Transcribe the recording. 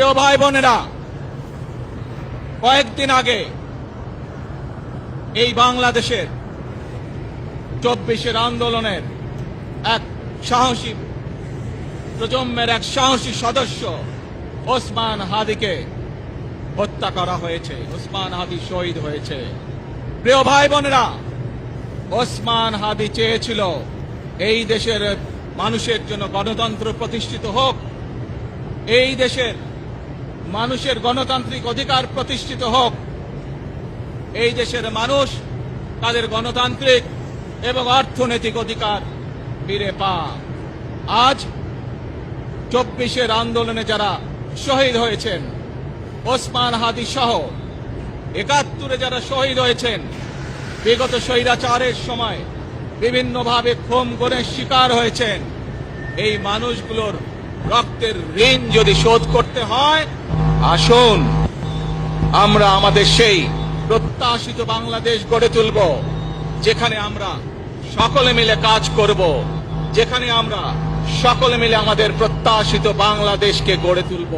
প্রিয় ভাই বোনেরা, কয়েকদিন আগে এই বাংলাদেশের 24-এর আন্দোলনের এক সাহসী প্রজন্মের এক সাহসী সদস্য ওসমান হাদিকে হত্যা করা হয়েছে। ওসমান হাদি শহীদ হয়েছে। প্রিয় ভাই বোনেরা, ওসমান হাদি চেয়েছিল এই দেশের মানুষের জন্য গণতন্ত্র প্রতিষ্ঠিত হোক, এই দেশের মানুষের গণতান্ত্রিক অধিকার প্রতিষ্ঠিত হোক, এই দেশের মানুষ তাদের গণতান্ত্রিক এবং অর্থনৈতিক অধিকার ফিরে পাক। আজ 24-এর আন্দোলনে যারা শহীদ হয়েছেন, ওসমান হাদি সহ 71-এ যারা শহীদ হয়েছেন, বিগত স্বৈরাচারের সময় বিভিন্নভাবে খুন গুমের শিকার হয়েছেন, এই মানুষগুলোর রক্তের ঋণ যদি শোধ করতে হয়, আসুন আমরা আমাদের সেই প্রত্যাশিত বাংলাদেশ গড়ে তুলব, যেখানে আমরা সকলে মিলে কাজ করব, যেখানে আমরা সকলে মিলে আমাদের প্রত্যাশিত বাংলাদেশকে গড়ে তুলব।